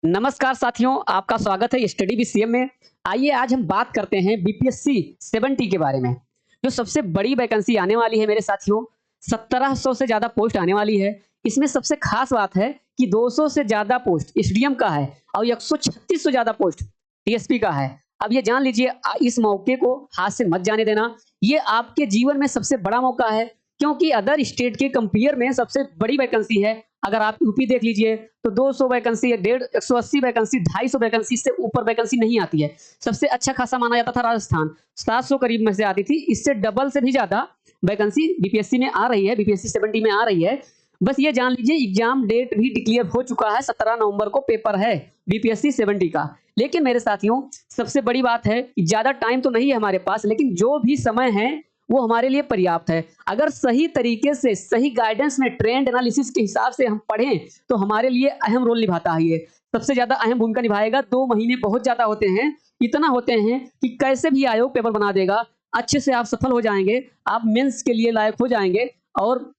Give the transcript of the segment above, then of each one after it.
नमस्कार साथियों, आपका स्वागत है स्टडी विद सीएम में। आइए आज हम बात करते हैं बीपीएससी 70 के बारे में। जो सबसे बड़ी वैकेंसी आने वाली है मेरे साथियों, 1700 से ज़्यादा पोस्ट आने वाली है। इसमें सबसे खास बात है कि 200 से ज़्यादा पोस्ट एसडीएम का है और 136 से ज़्यादा पोस्ट टीएसपी का है। अब ये जान लीजिए, इस मौके को हाथ से मत जाने देना। ये आपके जीवन में सबसे बड़ा मौका है, क्योंकि अदर स्टेट के कंपेयर में सबसे बड़ी वैकेंसी है। अगर आप यूपी देख लीजिए तो 200 वैकेंसी, 180 वैकेंसी, 250 वैकेंसी से ऊपर वैकेंसी नहीं आती है। सबसे अच्छा खासा माना जाता था राजस्थान, 700 करीब में से आती थी। इससे डबल से भी ज्यादा वैकेंसी बीपीएससी में आ रही है, बीपीएससी 70 में आ रही है। बस ये जान लीजिए, एग्जाम डेट भी डिक्लेयर हो चुका है, 17 नवंबर को पेपर है बीपीएससी 70 का। लेकिन मेरे साथियों, सबसे बड़ी बात है कि ज्यादा टाइम तो नहीं है हमारे पास, लेकिन जो भी समय है वो हमारे लिए पर्याप्त है। अगर सही तरीके से, सही गाइडेंस में, ट्रेंड एनालिसिस के हिसाब से हम पढ़ें तो हमारे लिए अहम रोल निभाता है। ये सबसे ज्यादा अहम भूमिका निभाएगा। 2 महीने बहुत ज्यादा होते हैं, इतना होते हैं कि कैसे भी आयोग पेपर बना देगा। अच्छे से आप सफल हो जाएंगे, आप मेंस के लिए लायक हो जाएंगे और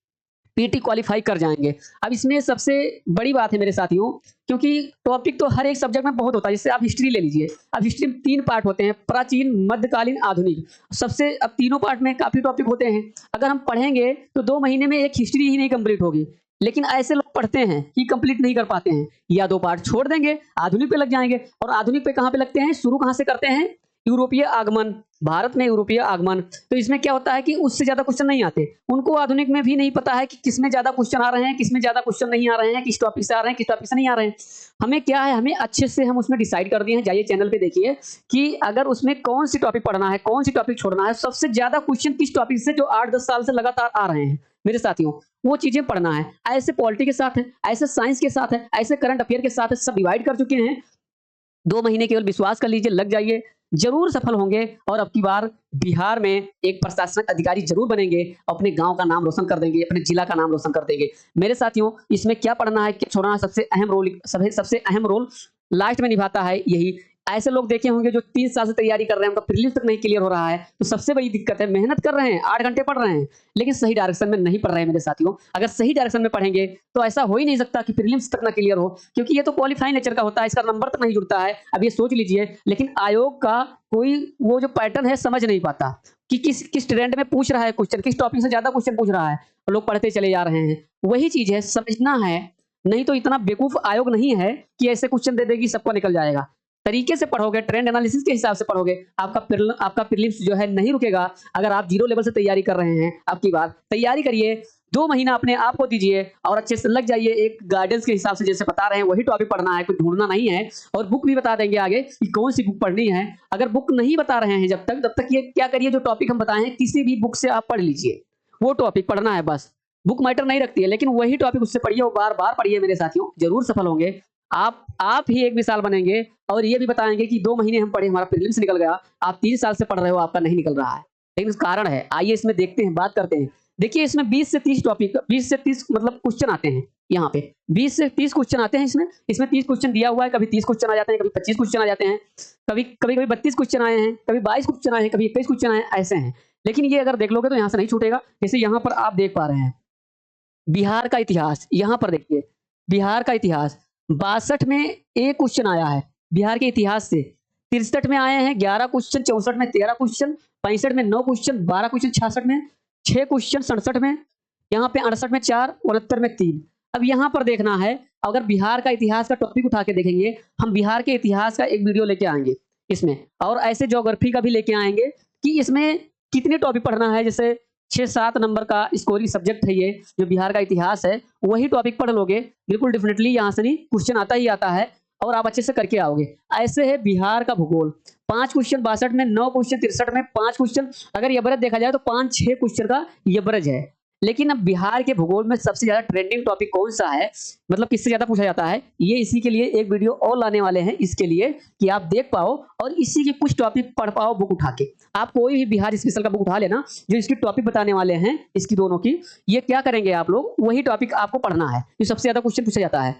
पीटी क्वालिफाई कर जाएंगे। अब इसमें सबसे बड़ी बात है मेरे साथियों, क्योंकि टॉपिक तो हर एक सब्जेक्ट में बहुत होता है। जैसे आप हिस्ट्री ले लीजिए, अब हिस्ट्री में 3 पार्ट होते हैं, प्राचीन, मध्यकालीन, आधुनिक। सबसे अब तीनों पार्ट में काफी टॉपिक होते हैं। अगर हम पढ़ेंगे तो 2 महीने में एक हिस्ट्री ही नहीं कंप्लीट होगी। लेकिन ऐसे लोग पढ़ते हैं कि कंप्लीट नहीं कर पाते हैं, या 2 पार्ट छोड़ देंगे, आधुनिक पे लग जाएंगे। और आधुनिक पे कहाँ पे लगते हैं, शुरू कहाँ से करते हैं, यूरोपीय आगमन, भारत में यूरोपीय आगमन। तो इसमें क्या होता है कि उससे ज्यादा क्वेश्चन नहीं आते। उनको आधुनिक में भी नहीं पता है कि किसमें ज्यादा क्वेश्चन आ रहे हैं, किसमें ज्यादा क्वेश्चन नहीं आ रहे हैं, किस टॉपिक से आ रहे हैं, किस टॉपिक से नहीं आ रहे हैं। हमें क्या है, हमें अच्छे से हम उसमें डिसाइड कर दिए हैं। जाइए चैनल पे देखिए कि अगर उसमें कौन सी टॉपिक पढ़ना है, कौन सी टॉपिक छोड़ना है, सबसे ज्यादा क्वेश्चन किस टॉपिक से जो 8-10 साल से लगातार आ रहे हैं मेरे साथियों, वो चीजें पढ़ना है। ऐसे पॉलिटी के साथ है, ऐसे साइंस के साथ है, ऐसे करंट अफेयर के साथ है, सब डिवाइड कर चुके हैं। 2 महीने केवल विश्वास कर लीजिए, लग जाइए, जरूर सफल होंगे। और अब की बार बिहार में एक प्रशासनिक अधिकारी जरूर बनेंगे, अपने गांव का नाम रोशन कर देंगे, अपने जिला का नाम रोशन कर देंगे। मेरे साथियों, इसमें क्या पढ़ना है, क्या छोड़ना है, सबसे अहम रोल लास्ट में निभाता है यही। ऐसे लोग देखे होंगे जो 3 साल से तैयारी कर रहे हैं, उनका प्रीलिम्स तक नहीं क्लियर हो रहा है। तो सबसे बड़ी दिक्कत है, मेहनत कर रहे हैं, 8 घंटे पढ़ रहे हैं, लेकिन सही डायरेक्शन में नहीं पढ़ रहे हैं मेरे साथियों। अगर सही डायरेक्शन में पढ़ेंगे तो ऐसा हो ही नहीं सकता कि प्रीलिम्स तक ना क्लियर हो, क्योंकि ये तो क्वालिफाई नेचर का होता है, इसका नंबर तक नहीं जुड़ता है। अब ये सोच लीजिए, लेकिन आयोग का कोई वो जो पैटर्न है समझ नहीं पाता कि किस किस ट्रेंड में पूछ रहा है क्वेश्चन, किस टॉपिक से ज्यादा क्वेश्चन पूछ रहा है, और लोग पढ़ते चले जा रहे हैं। वही चीज है, समझना है। नहीं तो इतना बेवकूफ आयोग नहीं है कि ऐसे क्वेश्चन दे देगी सबको निकल जाएगा। तरीके से पढ़ोगे, ट्रेंड एनालिसिस के हिसाब से पढ़ोगे, आपका प्रीलिम्स जो है नहीं रुकेगा। अगर आप 0 लेवल से तैयारी कर रहे हैं, अब की बार तैयारी करिए, 2 महीना अपने आप को दीजिए और अच्छे से लग जाइए। एक गाइडेंस के हिसाब से जैसे बता रहे हैं वही टॉपिक पढ़ना है, कुछ ढूंढना नहीं है। और बुक भी बता देंगे आगे कि कौन सी बुक पढ़नी है। अगर बुक नहीं बता रहे हैं तब तक ये क्या करिए, जो टॉपिक हम बताए हैं किसी भी बुक से आप पढ़ लीजिए, वो टॉपिक पढ़ना है बस। बुक मैटर नहीं रखती है, लेकिन वही टॉपिक उससे पढ़िए, वो बार बार पढ़िए मेरे साथियों, जरूर सफल होंगे। आप ही एक मिसाल बनेंगे और ये भी बताएंगे कि 2 महीने हम पढ़े, हमारा प्रीलिम्स निकल गया। आप 3 साल से पढ़ रहे हो, आपका नहीं निकल रहा है, लेकिन कारण है। आइए इसमें देखते हैं, बात करते हैं। देखिए, इसमें 20 से 30 टॉपिक, 20 से 30 मतलब क्वेश्चन आते हैं। यहाँ पे 20 से 30 क्वेश्चन आते हैं। इसमें 30 क्वेश्चन दिया हुआ है, कभी 30 क्वेश्चन आ जाते हैं, कभी 25 क्वेश्चन आ जाते हैं, कभी 32 क्वेश्चन आए हैं, कभी 22 क्वेश्चन आए हैं, कभी 21 क्वेश्चन आए हैं, ऐसे हैं। लेकिन ये अगर देख लोगे तो यहाँ से नहीं छूटेगा। जैसे यहाँ पर आप देख पा रहे हैं, बिहार का इतिहास, यहाँ पर देखिए, बिहार का इतिहास 62 में एक क्वेश्चन आया है बिहार के इतिहास से। 63 में आए हैं 11 क्वेश्चन, 64 में 13 क्वेश्चन, 65 में 9 क्वेश्चन, 12 क्वेश्चन, 66 में 6 क्वेश्चन, 67 में, यहाँ पे 68 में 4, 69 में 3। अब यहाँ पर देखना है, अगर बिहार का इतिहास का टॉपिक उठा के देखेंगे, हम बिहार के इतिहास का एक वीडियो लेके आएंगे इसमें, और ऐसे ज्योग्राफी का भी लेके आएंगे कि इसमें कितने टॉपिक पढ़ना है। जैसे 6-7 नंबर का स्कोरिंग सब्जेक्ट है ये, जो बिहार का इतिहास है, वही टॉपिक पढ़ लोगे, बिल्कुल डेफिनेटली यहाँ से नहीं क्वेश्चन आता ही आता है, और आप अच्छे से करके आओगे। ऐसे है बिहार का भूगोल, 5 क्वेश्चन 62 में, 9 क्वेश्चन 63 में, 5 क्वेश्चन, अगर एवरेज देखा जाए तो 5-6 क्वेश्चन का एवरेज है। लेकिन अब बिहार के भूगोल में सबसे ज्यादा ट्रेंडिंग टॉपिक कौन सा है, मतलब किससे ज्यादा पूछा जाता है, ये इसी के लिए एक वीडियो और लाने वाले हैं, इसके लिए कि आप देख पाओ और इसी के कुछ टॉपिक पढ़ पाओ बुक उठा के। आप कोई भी बिहार स्पेशल का बुक उठा लेना, जो इसकी टॉपिक बताने वाले हैं, इसकी दोनों की, ये क्या करेंगे आप लोग, वही टॉपिक आपको पढ़ना है जो सबसे ज्यादा क्वेश्चन पूछा जाता है।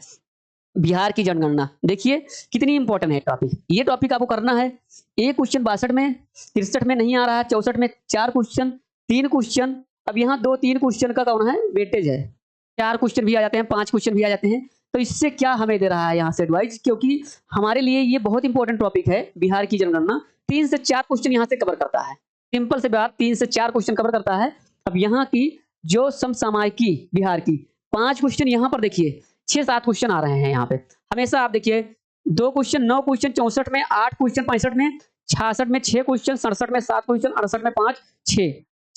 बिहार की जनगणना देखिए कितनी इंपॉर्टेंट है टॉपिक, ये टॉपिक आपको करना है। एक क्वेश्चन 62 में, 63 में नहीं आ रहा है, 64 में 4 क्वेश्चन, 3 क्वेश्चन। अब यहाँ 2-3 क्वेश्चन का कौन है, वेटेज है, 4 क्वेश्चन भी आ जाते हैं, 5 क्वेश्चन भी आ जाते हैं। तो इससे क्या हमें दे रहा है यहाँ से एडवाइस, क्योंकि हमारे लिए ये बहुत इंपॉर्टेंट टॉपिक है बिहार की जनगणना। 3 से 4 क्वेश्चन यहाँ से कवर करता है। सिंपल से बात, 3 से 4 क्वेश्चन कवर करता है। अब यहाँ की जो समसामयिकी बिहार की 5 क्वेश्चन यहाँ पर देखिए 6-7 क्वेश्चन आ रहे हैं यहाँ पे। हमेशा आप देखिए 2 क्वेश्चन, 9 क्वेश्चन, 64 में 8 क्वेश्चन, 65 में, 66 में 6 क्वेश्चन, 67 में 7 क्वेश्चन, 68 में 5,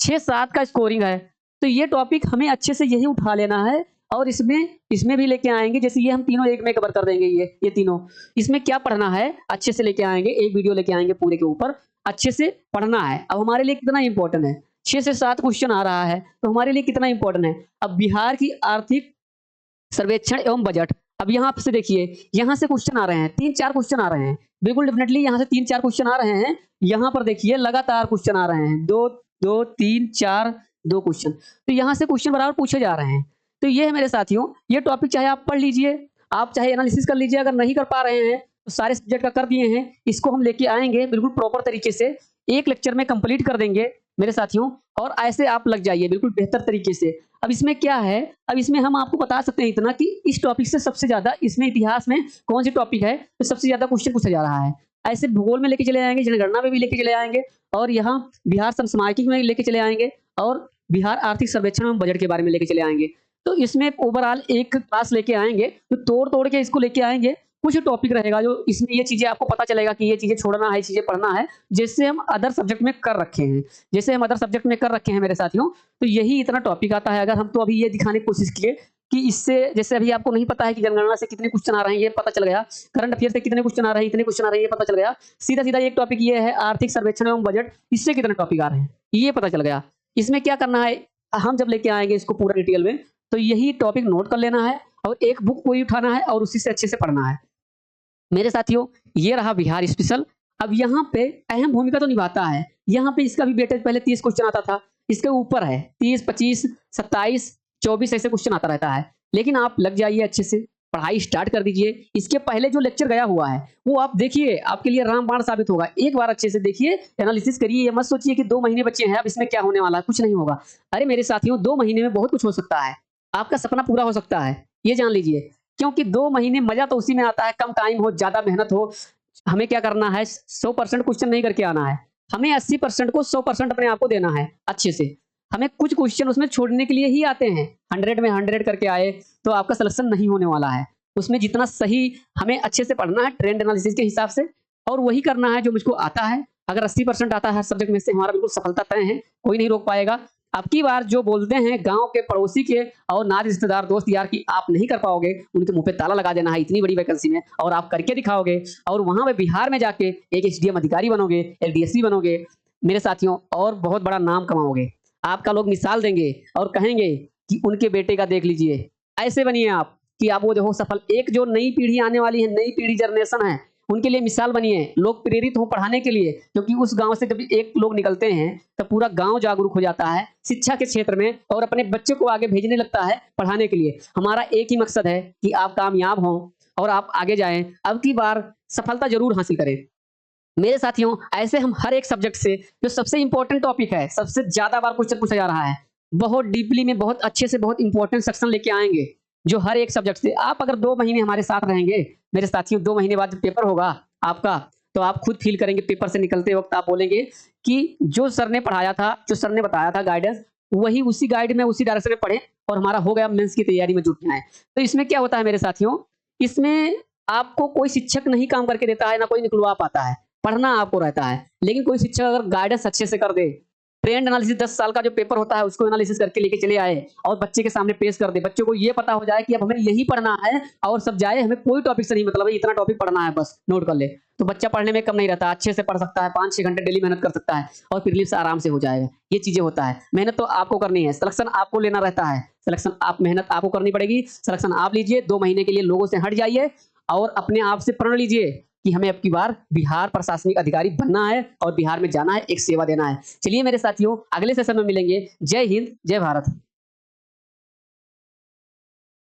6-7 का स्कोरिंग है। तो ये टॉपिक हमें अच्छे से यही उठा लेना है और इसमें भी लेके आएंगे। जैसे ये हम तीनों एक में कवर कर देंगे, ये तीनों। इसमें क्या पढ़ना है अच्छे से लेके आएंगे, एक वीडियो लेके आएंगे पूरे के ऊपर, अच्छे से पढ़ना है। अब हमारे लिए कितना इंपॉर्टेंट है, 6 से 7 क्वेश्चन आ रहा है तो हमारे लिए कितना इंपॉर्टेंट है। अब बिहार की आर्थिक सर्वेक्षण एवं बजट, अब यहाँ से देखिए यहाँ से क्वेश्चन आ रहे हैं, 3-4 क्वेश्चन आ रहे हैं, बिल्कुल डेफिनेटली यहाँ से 3-4 क्वेश्चन आ रहे हैं। यहाँ पर देखिए लगातार क्वेश्चन आ रहे हैं, 2 3 4 2 क्वेश्चन, तो यहाँ से क्वेश्चन बराबर पूछे जा रहे हैं। तो ये है मेरे साथियों, ये टॉपिक चाहे आप पढ़ लीजिए, आप चाहे एनालिसिस कर लीजिए, अगर नहीं कर पा रहे हैं तो सारे सब्जेक्ट का कर दिए हैं, इसको हम लेके आएंगे बिल्कुल प्रॉपर तरीके से, एक लेक्चर में कंप्लीट कर देंगे मेरे साथियों। और ऐसे आप लग जाइए बिल्कुल बेहतर तरीके से। अब इसमें क्या है, अब इसमें हम आपको बता सकते हैं इतना कि इस टॉपिक से सबसे ज्यादा इसमें इतिहास में कौन सी टॉपिक है तो सबसे ज्यादा क्वेश्चन पूछा जा रहा है। ऐसे भूगोल में लेके चले आएंगे, जनगणना में भी लेके चले आएंगे, और यहाँ बिहार समसामयिकी में लेके चले आएंगे, और बिहार आर्थिक सर्वेक्षण एवं बजट के बारे में लेके चले आएंगे। तो इसमें ओवरऑल एक क्लास लेके आएंगे, तो तोड़ के इसको लेके आएंगे। कुछ टॉपिक रहेगा जो इसमें ये चीजें आपको पता चलेगा कि ये चीजें छोड़ना है, चीजें पढ़ना है, जैसे हम अदर सब्जेक्ट में कर रखे हैं मेरे साथियों। तो यही इतना टॉपिक आता है। अगर हम तो अभी ये दिखाने की कोशिश किए कि इससे, जैसे अभी आपको नहीं पता है कि जनगणना से कितने क्वेश्चन आ रहे हैं ये पता चल गया, करंट अफेयर से कितने क्वेश्चन आ रहे हैं, इतने क्वेश्चन आ रहे हैं ये पता चल गया। सीधा एक टॉपिक ये है आर्थिक सर्वेक्षण एवं बजट, इससे कितने टॉपिक आ रहे हैं ये पता चल गया। इसमें क्या करना है, हम जब लेके आएंगे इसको पूरा डिटेल में, तो यही टॉपिक नोट कर लेना है और एक बुक कोई उठाना है और उसी से अच्छे से पढ़ना है मेरे साथियों। ये रहा बिहार स्पेशल। अब यहाँ पे अहम भूमिका तो निभाता है, यहाँ पे इसका भी वेटेज पहले 30 क्वेश्चन आता था, इसके ऊपर है 30, 25, 27, 24 ऐसे क्वेश्चन आता रहता है। लेकिन आप लग जाइए अच्छे से, पढ़ाई स्टार्ट कर दीजिए। इसके पहले जो लेक्चर गया हुआ है वो आप देखिए, आपके लिए रामबाण साबित होगा। एक बार अच्छे से देखिए, एनालिसिस करिए, ये मत सोचिए कि 2 महीने बच्चे हैं अब इसमें क्या होने वाला है, कुछ नहीं होगा। अरे मेरे साथियों 2 महीने में बहुत कुछ हो सकता है, आपका सपना पूरा हो सकता है, ये जान लीजिए। क्योंकि 2 महीने मजा तो उसी में आता है, कम टाइम हो, ज्यादा मेहनत हो। हमें क्या करना है, 100% क्वेश्चन नहीं करके आना है, हमें 80% को 100% अपने आप को देना है अच्छे से। हमें कुछ क्वेश्चन उसमें छोड़ने के लिए ही आते हैं, 100 में 100 करके आए तो आपका सिलेक्शन नहीं होने वाला है। उसमें जितना सही हमें अच्छे से पढ़ना है ट्रेंड एनालिसिस के हिसाब से, और वही करना है जो मुझको आता है। अगर 80% आता है सब्जेक्ट में से, हमारा बिल्कुल सफलता तय है, कोई नहीं रोक पाएगा। अब की बार जो बोलते हैं गांव के, पड़ोसी के और ना रिश्तेदार, दोस्त यार कि आप नहीं कर पाओगे, उनके मुंह पे ताला लगा देना है इतनी बड़ी वैकेंसी में, और आप करके दिखाओगे और वहां पे बिहार में जाके एक एसडीएम अधिकारी बनोगे, एलडीएसपी बनोगे मेरे साथियों, और बहुत बड़ा नाम कमाओगे। आपका लोग मिसाल देंगे और कहेंगे कि उनके बेटे का देख लीजिए। ऐसे बनिए आप कि आप वो देखो सफल, एक जो नई पीढ़ी आने वाली है, नई पीढ़ी जनरेशन है, उनके लिए मिसाल बनिए, लोग प्रेरित हो पढ़ाने के लिए। क्योंकि उस गांव से जब एक लोग निकलते हैं तो पूरा गांव जागरूक हो जाता है शिक्षा के क्षेत्र में और अपने बच्चों को आगे भेजने लगता है पढ़ाने के लिए। हमारा एक ही मकसद है कि आप कामयाब हों और आप आगे जाएं, अब की बार सफलता जरूर हासिल करें मेरे साथियों। ऐसे हम हर एक सब्जेक्ट से जो सबसे इंपॉर्टेंट टॉपिक है, सबसे ज्यादा बार क्वेश्चन पूछा जा रहा है, बहुत डीपली में, बहुत अच्छे से, बहुत इंपॉर्टेंट सेक्शन लेके आएंगे जो हर एक सब्जेक्ट से। आप अगर 2 महीने हमारे साथ रहेंगे मेरे साथियों, 2 महीने बाद जब पेपर होगा आपका, तो आप खुद फील करेंगे, पेपर से निकलते वक्त आप बोलेंगे कि जो सर ने पढ़ाया था, जो सर ने बताया था गाइडेंस, वही उसी गाइड में, उसी डायरेक्शन में पढ़े और हमारा हो गया, मेंस की तैयारी में जुट गए। तो इसमें क्या होता है मेरे साथियों, इसमें आपको कोई शिक्षक नहीं काम करके देता है, ना कोई निकलवा पाता है, पढ़ना आपको रहता है। लेकिन कोई शिक्षक अगर गाइडेंस अच्छे से कर दे, ट्रेंड एनालिसिस 10 साल का जो पेपर होता है उसको एनालिसिस करके लेके चले आए और बच्चे के सामने पेश कर दे, बच्चों को ये पता हो जाए कि अब हमें यही पढ़ना है और सब जाए, हमें कोई टॉपिक से नहीं मतलब है, इतना टॉपिक पढ़ना है बस, नोट कर ले, तो बच्चा पढ़ने में कम नहीं रहता, अच्छे से पढ़ सकता है, 5-6 घंटे डेली मेहनत कर सकता है और प्रीलिम्स आराम से हो जाएगा। ये चीजें होता है, मेहनत तो आपको करनी है, सिलेक्शन आपको लेना रहता है, सिलेक्शन आप, मेहनत आपको करनी पड़ेगी, सिलेक्शन आप लीजिए। 2 महीने के लिए लोगों से हट जाइए और अपने आप से प्रण लीजिए कि हमें अब की बार बिहार प्रशासनिक अधिकारी बनना है और बिहार में जाना है, एक सेवा देना है। चलिए मेरे साथियों, अगले सेशन में मिलेंगे। जय हिंद, जय भारत।